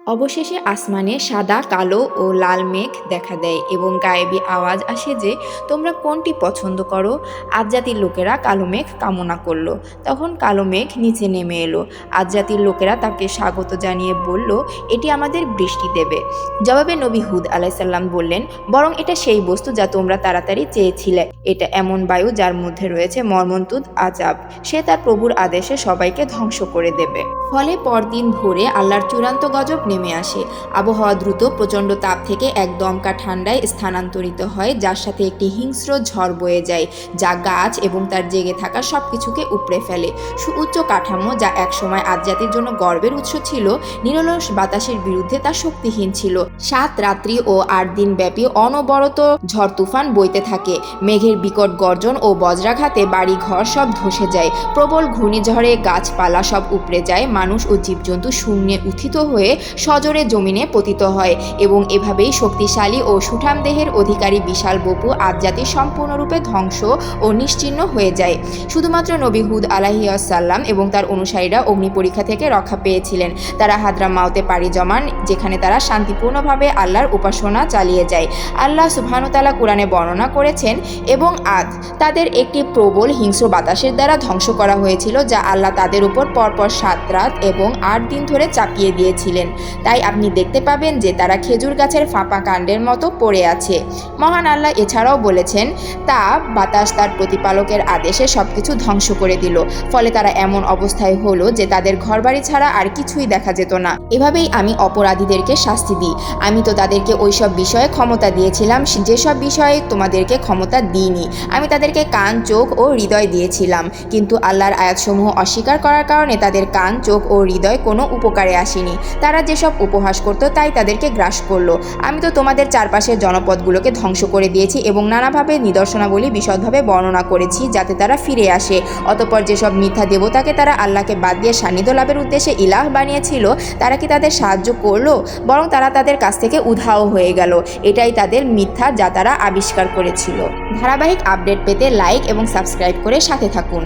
অবশেষে আসমানে সাদা, কালো ও লাল মেঘ দেখা দেয় এবং গায়েবী আওয়াজ আসে যে, তোমরা কোনটি পছন্দ করো? আদ জাতির লোকেরা কালো মেঘ কামনা করল। তখন কালো মেঘ নিচে নেমে এলো। আদ জাতির লোকেরা তাকে স্বাগত জানিয়ে বলল, এটি আমাদের বৃষ্টি দেবে। জবাবে নবী হুদ আলাইসাল্লাম বললেন, বরং এটা সেই বস্তু যা তোমরা তাড়াতাড়ি চেয়েছিলে। এটা এমন বায়ু যার মধ্যে রয়েছে মর্মন্তুদ আযাব। সে তার প্রভুর আদেশে সবাইকে ধ্বংস করে দেবে। ফলে পরদিন ভোরে আল্লাহর চূড়ান্ত গজব নেমে আসে। আবহাওয়া দ্রুত প্রচণ্ড তাপ থেকে এক দমকা ঠান্ডায় স্থানান্তরিত হয়, যার সাথে একটি হিংস্র ঝড় বয়ে যায়, যা গাছ এবং তার জেগে থাকা সব কিছুকে উপড়ে ফেলে। সুউচ্চ কাঠামো, যা একসময় আদ জাতির জন্য গর্বের উৎস ছিল, নিরলস বাতাসের বিরুদ্ধে তা শক্তিহীন ছিল। 7 রাত্রি ও 8 দিন ব্যাপী অনবরত ঝড় তুফান বইতে থাকে। মেঘের বিকট গর্জন ও বজ্রাঘাতে বাড়ি ঘর সব ধসে যায়। প্রবল ঘূর্ণিঝড়ে গাছপালা সব উপড়ে যায়। মানুষ ও জীবজন্তু শূন্যে উত্থিত হয়ে সজোরে জমিনে পতিত হয় এবং এভাবেই শক্তিশালী ও সুঠাম দেহের অধিকারী বিশাল বপু আদ জাতি সম্পূর্ণরূপে ধ্বংস ও নিশ্চিহ্ন হয়ে যায়। শুধুমাত্র নবী হুদ আলাইহিসসালাম এবং তার অনুসারীরা অগ্নি পরীক্ষা থেকে রক্ষা পেয়েছিলেন। তারা হাদরামাউতে পাড়ি জমান, যেখানে তারা শান্তিপূর্ণভাবে আল্লাহর উপাসনা চালিয়ে যায়। আল্লাহ সুবহানাহু ওয়া তাআলা কুরআনে বর্ণনা করেছেন, এবং আদ তাদের একটি প্রবল হিংস্র বাতাসের দ্বারা ধ্বংস করা হয়েছিল, যা আল্লাহ তাদের উপর পরপর 7 রাত এবং 8 দিন ধরে চাপিয়ে দিয়েছিলেন। তাই আপনি দেখতে পাবেন যে তারা খেজুর গাছের ফাঁপা কাণ্ডের মতো পড়ে আছে। মহান আল্লাহ এছাড়াও বলেছেন, তা বাতাস তার প্রতিপালকের আদেশে সবকিছু ধ্বংস করে দিল। ফলে তারা এমন অবস্থায় হলো যে তাদের ঘরবাড়ি ছাড়া আর কিছুই দেখা যেত না। এভাবেই আমি অপরাধীদেরকে শাস্তি দিই। আমি তো তাদেরকে ওইসব বিষয়ে ক্ষমতা দিয়েছিলাম যেসব বিষয়ে তোমাদেরকে ক্ষমতা দিইনি। আমি তাদেরকে কান, চোখ ও হৃদয় দিয়েছিলাম, কিন্তু আল্লাহর আয়াতসমূহ অস্বীকার করার কারণে তাদের কান, চোখ ও হৃদয় কোনো উপকারে আসেনি। তারা যেসব উপহাস করত তাই তাদেরকে গ্রাস করলো। আমি তো তোমাদের চারপাশের জনপদগুলোকে ধ্বংস করে দিয়েছি এবং নানাভাবে নিদর্শনাবলী বিশদভাবে বর্ণনা করেছি, যাতে তারা ফিরে আসে। অতঃপর যেসব মিথ্যা দেবতাকে তারা আল্লাহকে বাদ দিয়ে সান্নিধ্য লাভের উদ্দেশ্যে ইলাহ বানিয়েছিল, তারা কি তাদের সাহায্য করলো? বরং তারা তাদের কাছ থেকে উধাও হয়ে গেল। এটাই তাদের মিথ্যা যা তারা আবিষ্কার করেছিল। ধারাবাহিক আপডেট পেতে লাইক এবং সাবস্ক্রাইব করে সাথে থাকুন।